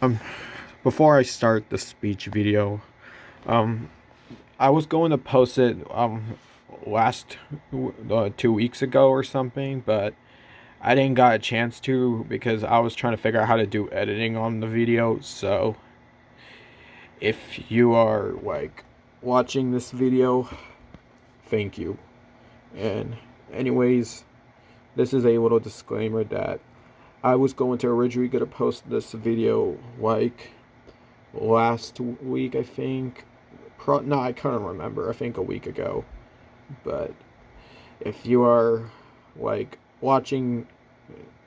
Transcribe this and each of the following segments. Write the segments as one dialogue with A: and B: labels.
A: Um, Before I start the speech video, um, I was going to post it last 2 weeks ago or something, but I didn't got a chance to because I was trying to figure out how to do editing on the video. So if you are like watching this video, thank you. And anyways, this is a little disclaimer that I was going to originally gonna post this video like last week, I think. No, I can't remember. I think a week ago. But if you are like watching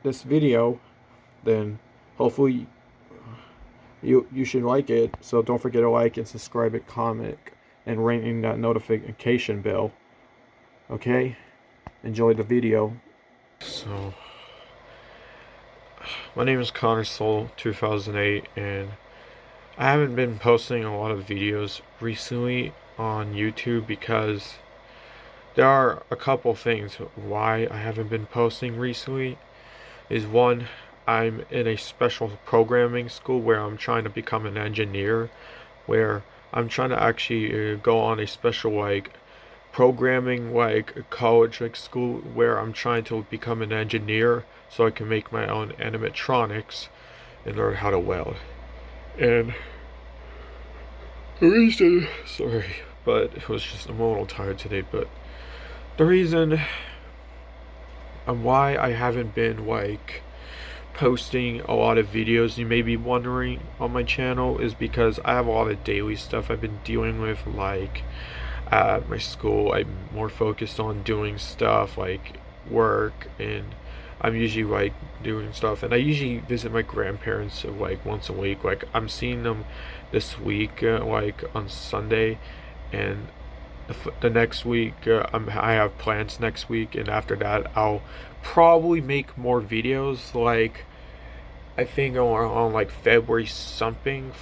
A: this video, then hopefully you should like it. So don't forget to like and subscribe and comment and ring that notification bell. Okay? Enjoy the video. So my name is Connor Soul 2008, and I haven't been posting a lot of videos recently on YouTube because there are a couple things why I haven't been posting recently. Is one, I'm in a special programming school where I'm trying to become an engineer, where I'm trying to actually go on a special programming college school where I'm trying to become an engineer so I can make my own animatronics and learn how to weld. And the reason, sorry, but it was just, I'm a little tired today, but the reason why I haven't been posting a lot of videos, you may be wondering, on my channel is because I have a lot of daily stuff I've been dealing with, at my school. I'm more focused on doing stuff like work, and I'm usually doing stuff, and I usually visit my grandparents once a week. I'm seeing them this week on Sunday, and the next week I have plans next week, and after that I'll probably make more videos I think on February something.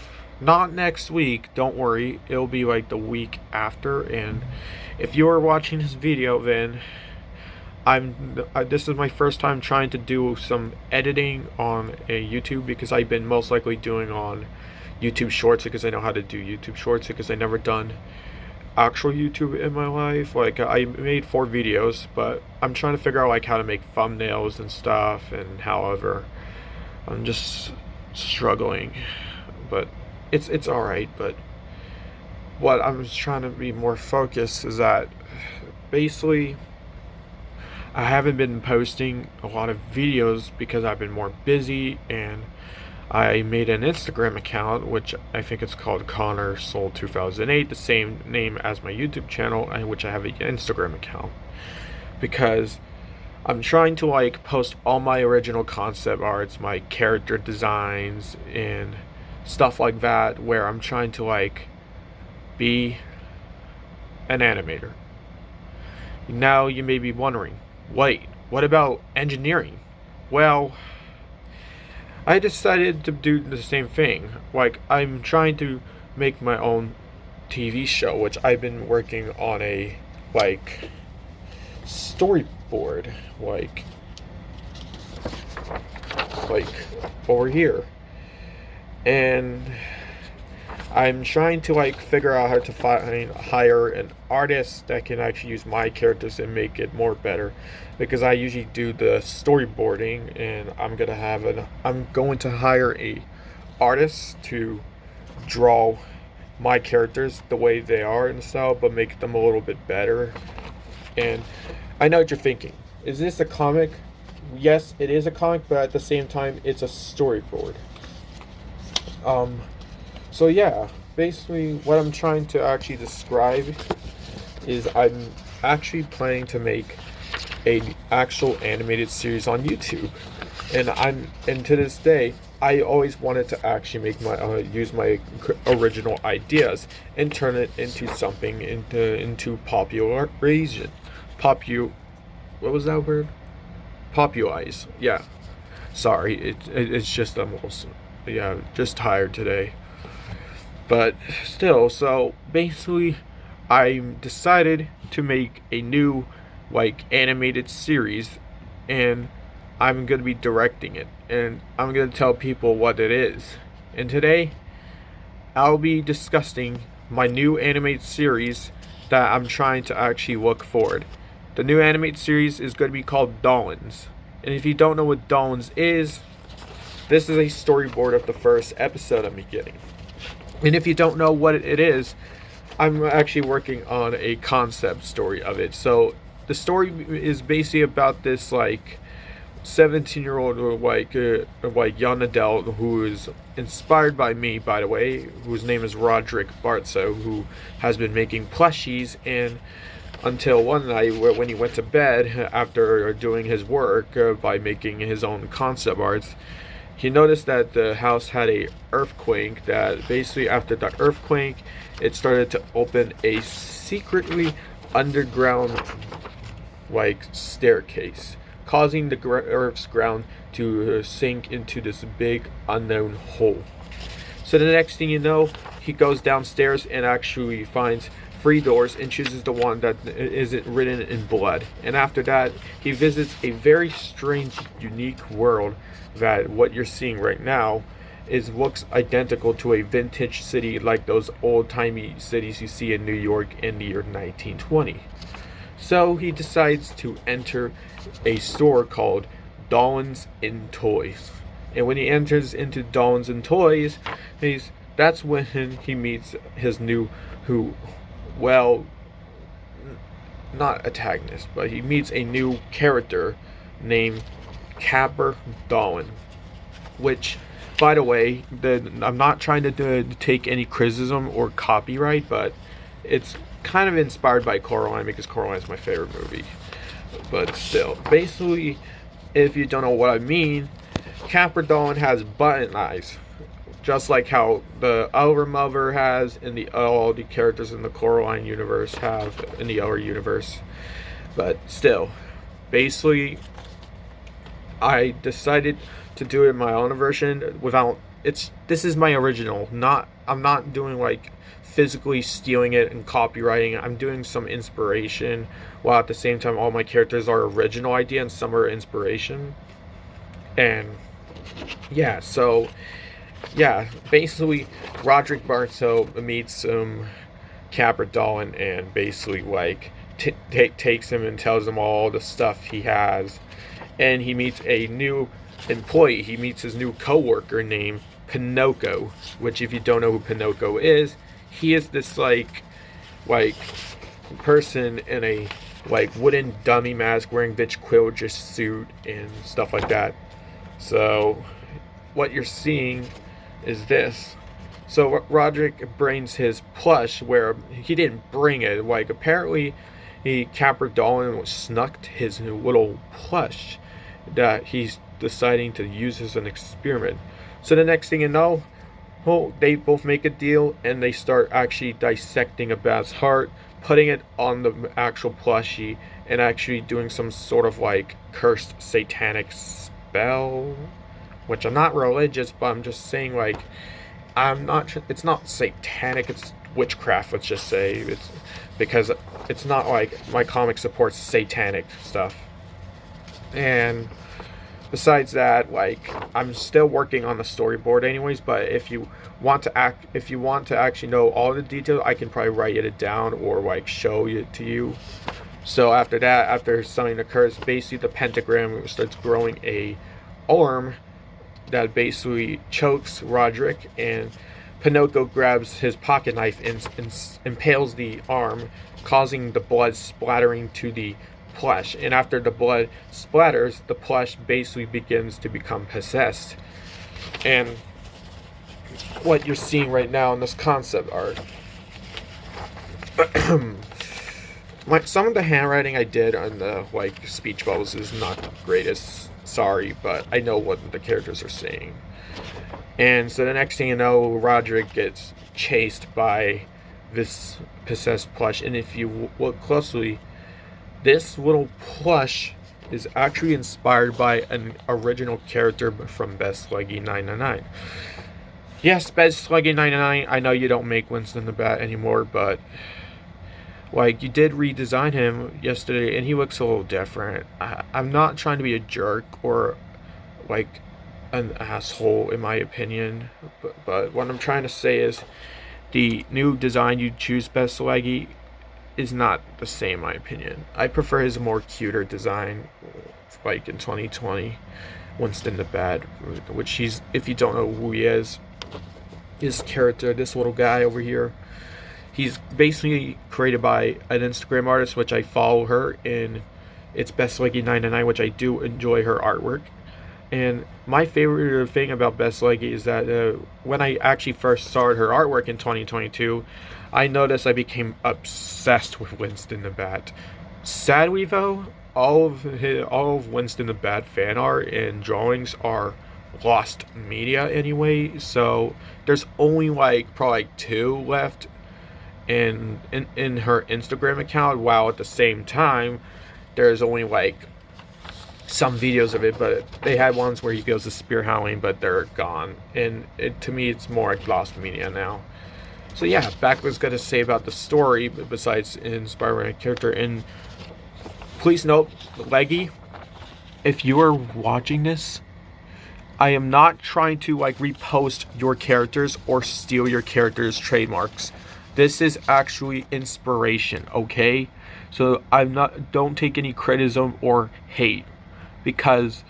A: Not next week, don't worry, it'll be the week after. And if you're watching this video, then this is my first time trying to do some editing on a YouTube, because I've been most likely doing on YouTube Shorts because I know how to do YouTube Shorts, because I never done actual YouTube in my life. I made 4 videos, but I'm trying to figure out how to make thumbnails and stuff, and however I'm just struggling, but it's all right. But what I'm trying to be more focused is that basically I haven't been posting a lot of videos because I've been more busy, and I made an Instagram account, which I think it's called Connor Soul 2008, the same name as my YouTube channel, which I have an Instagram account, because I'm trying to post all my original concept arts, my character designs, and stuff like that, where I'm trying to be an animator. Now you may be wondering, wait, what about engineering? Well, I decided to do the same thing. I'm trying to make my own TV show, which I've been working on a storyboard like over here, and I'm trying to figure out how to hire an artist that can actually use my characters and make it more better, because I usually do the storyboarding, and I'm going to hire a artist to draw my characters the way they are and style, but make them a little bit better. And I know what you're thinking. Is this a comic? Yes, it is a comic, but at the same time, it's a storyboard. So yeah, basically what I'm trying to actually describe is I'm actually planning to make a actual animated series on YouTube. And to this day, I always wanted to actually make my use my original ideas and turn it into something into popularization. What was that word? Popularize. Yeah. Sorry, it's just I'm almost, yeah, just tired today. But still, so basically I decided to make a new animated series, and I'm going to be directing it, and I'm going to tell people what it is. and today I'll be discussing my new animated series that I'm trying to actually look forward. The new animated series is going to be called Dolans. And if you don't know what Dolans is, this is a storyboard of the first episode I'm beginning. And if you don't know what it is, I'm actually working on a concept story of it. So the story is basically about this 17-year-old young adult who is inspired by me, by the way, whose name is Roderick Bartso, who has been making plushies, and until one night when he went to bed after doing his work by making his own concept arts, he noticed that the house had a earthquake, that basically after the earthquake it started to open a secretly underground staircase, causing the Earth's ground to sink into this big unknown hole. So the next thing you know, he goes downstairs and actually finds 3 doors and chooses the one that isn't written in blood. And after that, he visits a very strange, unique world that what you're seeing right now looks identical to a vintage city like those old-timey cities you see in New York in the year 1920. So he decides to enter a store called Dolans and Toys. And when he enters into Dolans and Toys, that's when he meets his new, not antagonist, but he meets a new character named Capper Dolan. Which, by the way, I'm not trying to take any criticism or copyright, but it's kind of inspired by Coraline because Coraline is my favorite movie. But still, basically, if you don't know what I mean, Capper Dolan has button eyes, just like how the other mother has, and all the characters in the Coraline universe have in the other universe. But still, basically, I decided to do it in my own version without. This is my original. I'm not doing physically stealing it and copywriting it. I'm doing some inspiration, while at the same time all my characters are original idea and some are inspiration. And yeah, so yeah, basically Roderick Bartso meets Capper Dolan and basically takes him and tells him all the stuff he has, and he meets a new employee. He meets his new coworker named Pinocchio, which if you don't know who Pinocchio is, he is this person in a wooden dummy mask wearing ventriloquist suit and stuff like that. So what you're seeing is this. So Roderick brings his plush, where he didn't bring it. Apparently Capper Dolan snuck his little plush that he's deciding to use as an experiment. So the next thing you know, they both make a deal and they start actually dissecting a bat's heart, putting it on the actual plushie, and actually doing some sort of cursed satanic spell. Which I'm not religious, but I'm just saying it's not satanic, it's witchcraft, let's just say. It's because it's not my comic supports satanic stuff. And besides that, I'm still working on the storyboard anyways, but if you want to actually know all the details, I can probably write it down or show it to you. So after that, after something occurs, basically the pentagram starts growing a arm that basically chokes Roderick, and Pinocchio grabs his pocket knife and impales the arm, causing the blood splattering to the plush. And after the blood splatters, the plush basically begins to become possessed. And what you're seeing right now in this concept art, some of the handwriting I did on the speech bubbles is not the greatest. Sorry, but I know what the characters are saying. And so the next thing you know, Roderick gets chased by this possessed plush. And if you look closely, this little plush is actually inspired by an original character from Best Leggy 999. Yes, Best Leggy 999, I know you don't make Winston the Bat anymore, but you did redesign him yesterday, and he looks a little different. I'm not trying to be a jerk or an asshole in my opinion. But what I'm trying to say is the new design you choose, Best Leggy, is not the same in my opinion. I prefer his more cuter design, like in 2020, Winston the Bad, which he's, if you don't know who he is, his character, this little guy over here, he's basically created by an Instagram artist, which I follow her, and it's Best Leggy 99, which I do enjoy her artwork. And my favorite thing about Best Leggy is that when I actually first started her artwork in 2022, I noticed I became obsessed with Winston the Bat. Sadly, though, all of Winston the Bat fan art and drawings are lost media anyway. So there's only like probably like two left in her Instagram account. While at the same time, there's only like some videos of it, but they had ones where he goes to spear howling, but they're gone. And to me, it's more like lost media now. So yeah, back was gonna say about the story, besides inspiring a character. And please note, Leggy, if you are watching this, I am not trying to like repost your characters or steal your characters' trademarks. This is actually inspiration, okay? So don't take any criticism or hate, because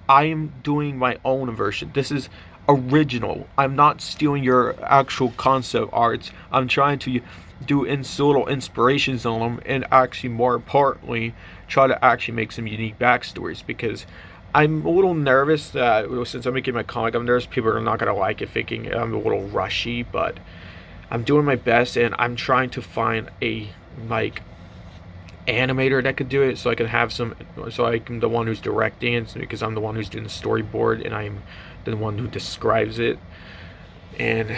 A: I am doing my own version. This is original. I'm not stealing your actual concept arts. I'm trying to do little inspirations on them, and actually, more importantly, try to actually make some unique backstories, because I'm a little nervous that since I'm making my comic, I'm nervous people are not going to like it, thinking I'm a little rushy, but I'm doing my best, and I'm trying to find a like animator that could do it, so I can have some, so I'm the one who's directing it, because I'm the one who's doing the storyboard and I'm the one who describes it. And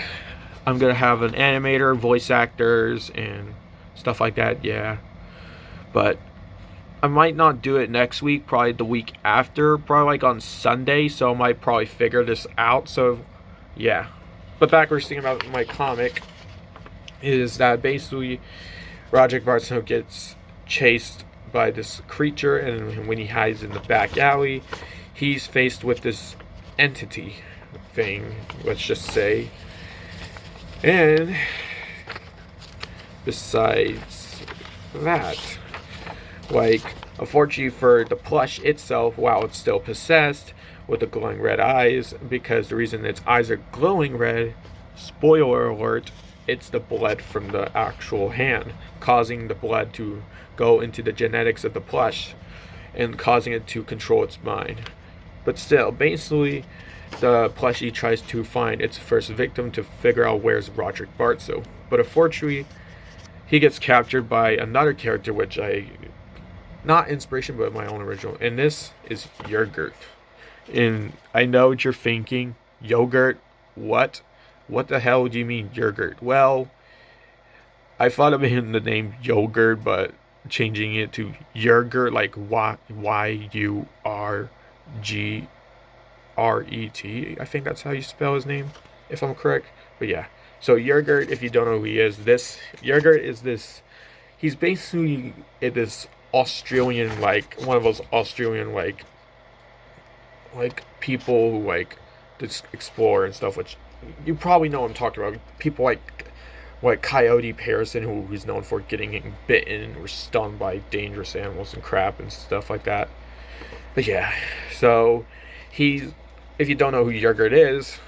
A: I'm gonna have an animator, voice actors, and stuff like that. Yeah, but I might not do it next week, probably the week after, probably like on Sunday, so I might probably figure this out. So yeah, but backwards thing about my comic is that basically Roderick Barstow gets chased by this creature, and when he hides in the back alley, he's faced with this entity thing, let's just say. And besides that, like, unfortunately for the plush itself, while it's still possessed with the glowing red eyes, because the reason its eyes are glowing red, spoiler alert, it's the blood from the actual hand, causing the blood to go into the genetics of the plush and causing it to control its mind. But still, basically, the plushie tries to find its first victim to figure out where's Roderick Barstow. But unfortunately, he gets captured by another character, which not inspiration, but my own original. And this is Yogurt. And I know what you're thinking, yogurt, what? What the hell do you mean yogurt? Well, I thought of it in the name yogurt, but changing it to yogurt, like Yurgret, I think that's how you spell his name, if I'm correct. But yeah, so Yogurt, if you don't know who he is, Yogurt is this, he's basically this Australian, like one of those Australian like people who like just explore and stuff, which you probably know what I'm talking about. People like Coyote Pearson, who's known for getting bitten or stung by dangerous animals and crap and stuff like that. But yeah, so if you don't know who Yogurt is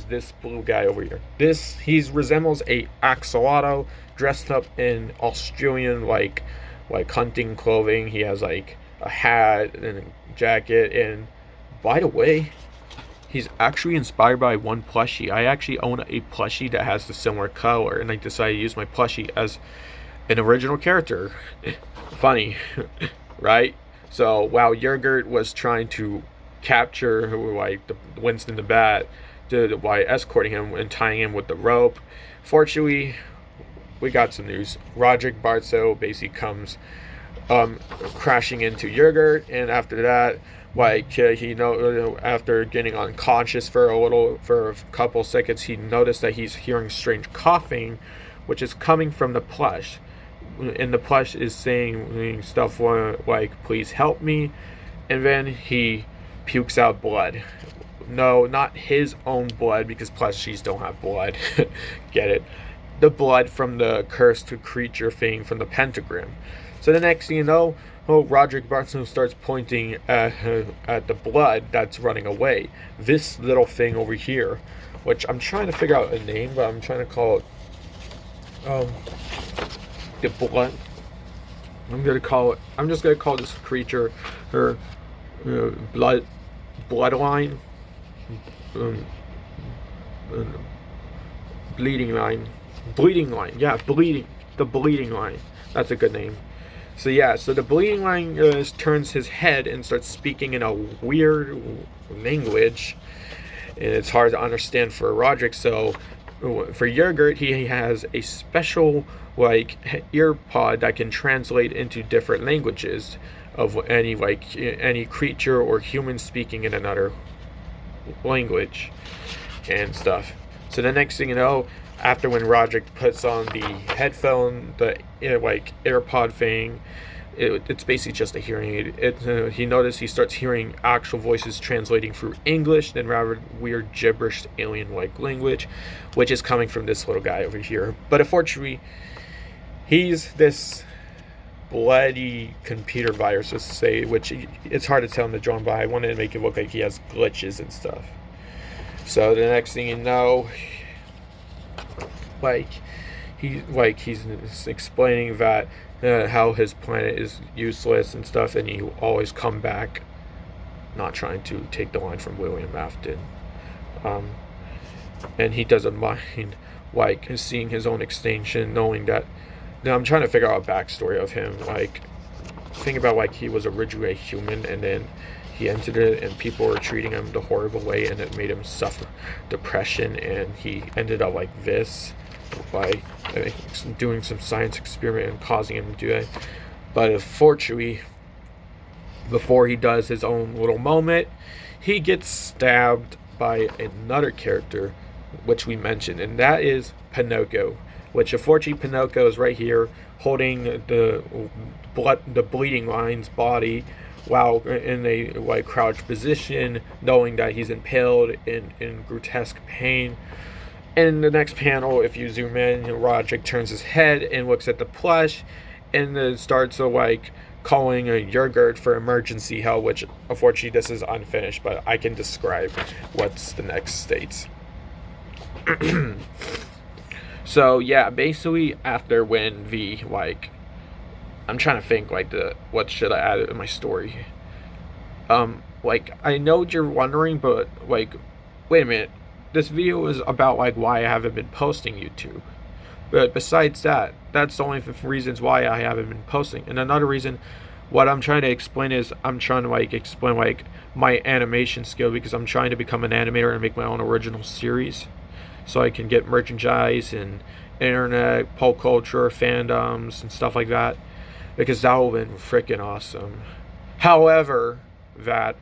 A: this blue guy over here. He resembles a axolotl dressed up in Australian like hunting clothing. He has like a hat and a jacket, and by the way, he's actually inspired by one plushie. I actually own a plushie that has the similar color, and I decided to use my plushie as an original character. Funny, right? So while Yogurt was trying to capture like the Winston the Bat, by escorting him and tying him with the rope, fortunately, we got some news. Roderick Barstow basically comes crashing into Yogurt, and after that, after getting unconscious for a couple seconds, he noticed that he's hearing strange coughing, which is coming from the plush, and the plush is saying stuff like "Please help me," and then he pukes out blood. No, not his own blood, because plushies don't have blood. Get it? The blood from the cursed creature thing from the pentagram. So the next thing you know, Roderick Barstow starts pointing at the blood that's running away. This little thing over here, which I'm trying to figure out a name, but I'm trying to call it the blood. I'm just gonna call this creature her bloodline, um, bleeding line. Yeah, the bleeding line. That's a good name. So yeah, so the bleeding line turns his head and starts speaking in a weird language, and it's hard to understand for Roderick. So for Yogurt, he has a special ear pod that can translate into different languages of any creature or human speaking in another language and stuff. So the next thing you know, after when Roderick puts on the headphone, the AirPod thing, it's basically just a hearing aid. He noticed he starts hearing actual voices translating through English, then rather weird gibberish alien-like language, which is coming from this little guy over here. But unfortunately, he's this bloody computer virus, let's say, which it's hard to tell in the drawing, but I wanted to make it look like he has glitches and stuff. So the next thing you know, he's explaining that how his planet is useless and stuff, and he always come back, not trying to take the line from William Afton, and he doesn't mind seeing his own extinction, knowing that. Now I'm trying to figure out a backstory of him. Think about he was originally a human, and then he entered it, and people were treating him the horrible way, and it made him suffer depression, and he ended up like this by doing some science experiment and causing him to do it. But unfortunately, before he does his own little moment, he gets stabbed by another character, which we mentioned, and that is Pinocchio. Which unfortunately Pinocchio is right here holding the bleeding line's body while in a crouched position, knowing that he's impaled in grotesque pain. And in the next panel, if you zoom in, Roderick turns his head and looks at the plush, and then starts calling a Yogurt for emergency help, which unfortunately this is unfinished, but I can describe what's the next states. So yeah, basically after when I'm trying to think what should I add in my story. I know you're wondering, but wait a minute. This video is about why I haven't been posting YouTube. But besides that, that's the only reasons why I haven't been posting. And another reason, what I'm trying to explain is I'm trying to explain my animation skill, because I'm trying to become an animator and make my own original series, so I can get merchandise and internet, pop culture, fandoms, and stuff like that, because that would have been freaking awesome. However, that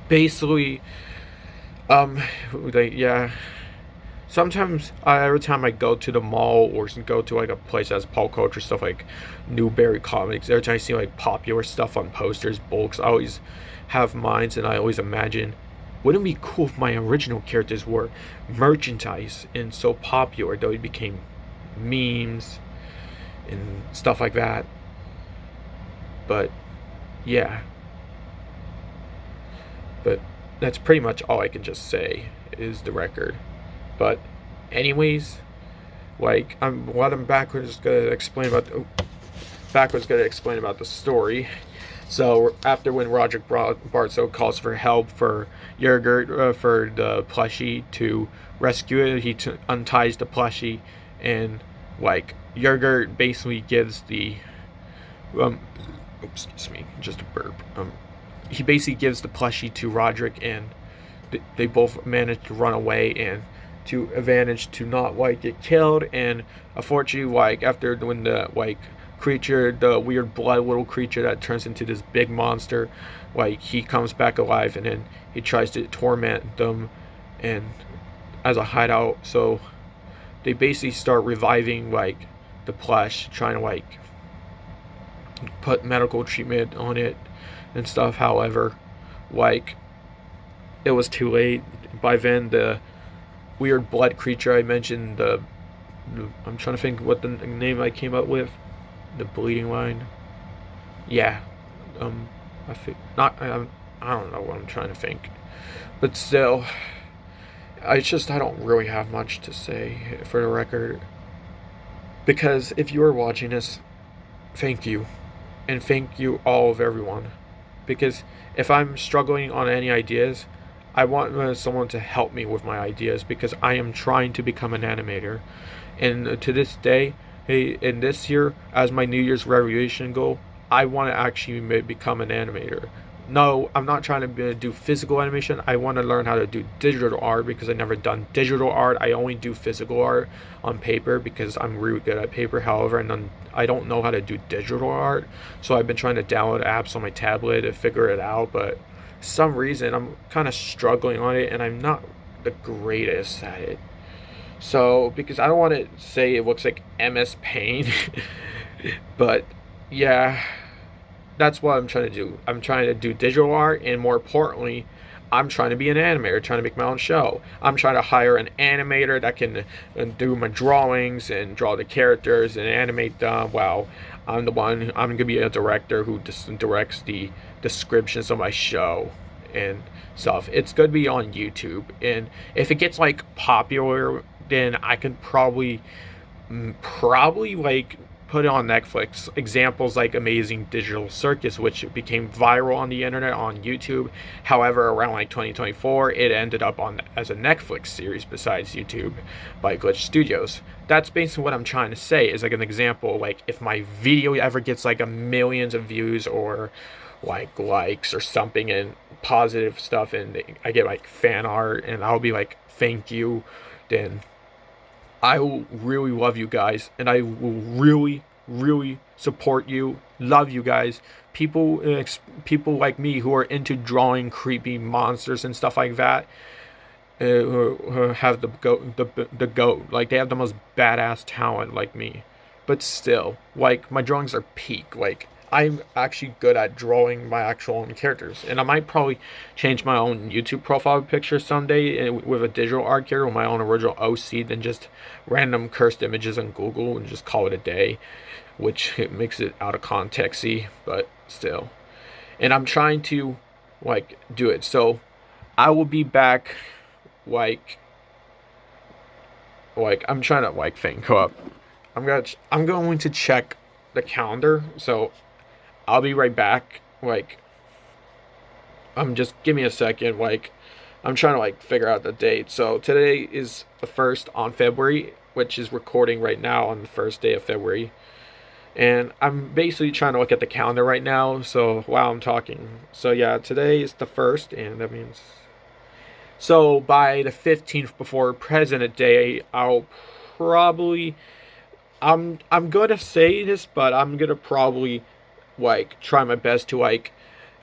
A: basically, sometimes every time I go to the mall or go to a place that has pop culture stuff like Newberry Comics, every time I see popular stuff on posters, books, I always have minds, and I always imagine, wouldn't it be cool if my original characters were merchandise and so popular that it became memes and stuff like that? But yeah, but that's pretty much all I can just say is the record. But anyways, I'm backwards gonna explain about the story. So after when Roderick Barstow calls for help for Yogurt, for the plushie to rescue it, he unties the plushie, and Yogurt basically gives the excuse me, just a burp. He basically gives the plushie to Roderick, and they both manage to run away and to advantage to not get killed. And unfortunately, after when the creature, the weird blood little creature that turns into this big monster, he comes back alive, and then he tries to torment them and as a hideout. So they basically start reviving the plush, trying to put medical treatment on it and stuff. However, like it was too late. By then, the weird blood creature I mentioned, I'm trying to think what the name I came up with, the bleeding line. Yeah, I think not. I don't know what I'm trying to think, but still, I don't really have much to say for the record. Because if you are watching this, thank you, and thank you all of everyone. Because if I'm struggling on any ideas, I want someone to help me with my ideas because I am trying to become an animator. And to this day, hey, in this year, as my New Year's resolution goal, I want to actually become an animator. No, I'm not trying to do physical animation. I want to learn how to do digital art because I've never done digital art. I only do physical art on paper because I'm really good at paper. However, and then I don't know how to do digital art. So I've been trying to download apps on my tablet to figure it out. But some reason I'm kind of struggling on it and I'm not the greatest at it. So, because I don't want to say it looks like MS Paint, but yeah, that's what I'm trying to do. I'm trying to do digital art, and more importantly, I'm trying to be an animator, trying to make my own show. I'm trying to hire an animator that can do my drawings and draw the characters and animate them. Well, I'm gonna be a director who just directs the descriptions of my show and stuff. It's gonna be on YouTube, and if it gets like popular, then I can probably like put it on Netflix. Examples like Amazing Digital Circus, which became viral on the internet on YouTube. However, around like 2024, it ended up on as a Netflix series besides YouTube by Glitch Studios. That's basically what I'm trying to say. Is like an example. Like if my video ever gets like a millions of views or like likes or something and positive stuff, and I get like fan art, and I'll be like, thank you, then I will really love you guys, and I will really, really support you. Love you guys. People like me who are into drawing creepy monsters and stuff like that, who have the goat. Like they have the most badass talent, like me. But still, like my drawings are peak. Like I'm actually good at drawing my actual own characters, and I might probably change my own YouTube profile picture someday with a digital art character with my own original OC than just random cursed images on Google and just call it a day, which it makes it out of contexty, but still. And I'm trying to like do it. So I will be back like I'm trying to like think up. I'm going to check the calendar. So I'll be right back. Like, just give me a second. Like, I'm trying to like figure out the date. So today is the 1st on February, which is recording right now on the 1st day of February. And I'm basically trying to look at the calendar right now. So while I'm talking, so yeah, today is the 1st, and that means so by the 15th before President Day, I'll probably I'm gonna say this, but I'm gonna probably like try my best to like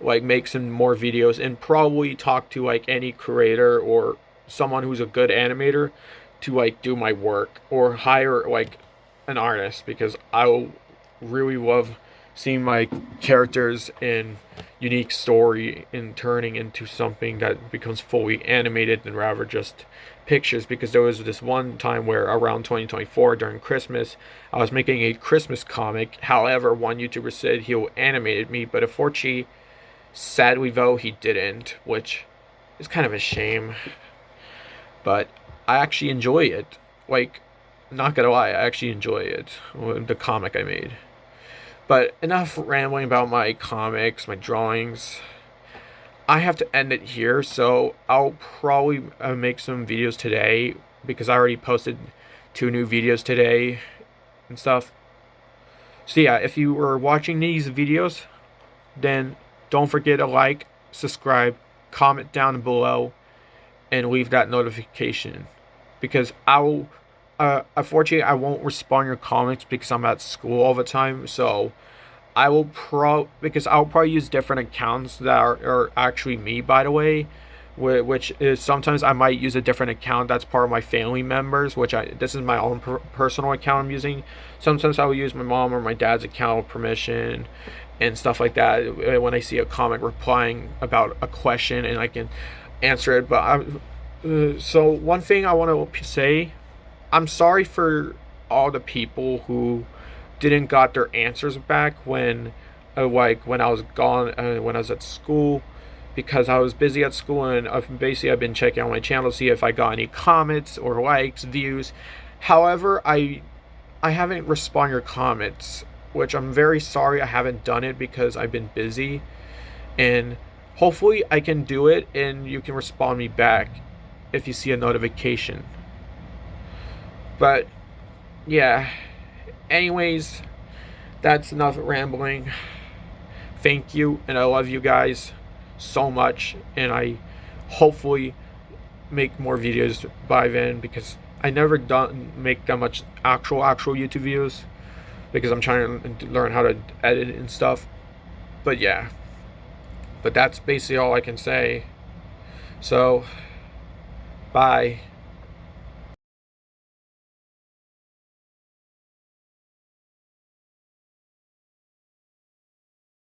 A: make some more videos and probably talk to like any creator or someone who's a good animator to like do my work or hire like an artist because I will really love seeing my characters and unique story and turning into something that becomes fully animated than rather just pictures. Because there was this one time where around 2024 during Christmas I was making a Christmas comic. However, one YouTuber said he'll animated me, but unfortunately, sadly though, he didn't, which is kind of a shame. But I actually enjoy it. Like, not gonna lie, I actually enjoy it, the comic I made. But enough rambling about my comics, my drawings. I have to end it here, so I'll probably make some videos today because I already posted 2 new videos today and stuff. So yeah, if you were watching these videos, then don't forget to like, subscribe, comment down below, and leave that notification because I will. Unfortunately, I won't respond your comments because I'm at school all the time. So I will because I'll probably use different accounts that are actually me, by the way, which is sometimes I might use a different account that's part of my family members, this is my own personal account I'm using. Sometimes I will use my mom or my dad's account with permission, and stuff like that. When I see a comment replying about a question and I can answer it. But so one thing I want to say, I'm sorry for all the people who didn't got their answers back when like when I was gone, when I was at school, because I was busy at school, and basically I've been checking on my channel to see if I got any comments or likes, views. However, I haven't responded to your comments, which I'm very sorry I haven't done it because I've been busy, and hopefully I can do it and you can respond me back if you see a notification. But yeah, anyways, that's enough rambling. Thank you, and I love you guys so much, and I hopefully make more videos by then, because I never done make that much actual YouTube videos because I'm trying to learn how to edit and stuff. But yeah, but that's basically all I can say. So bye.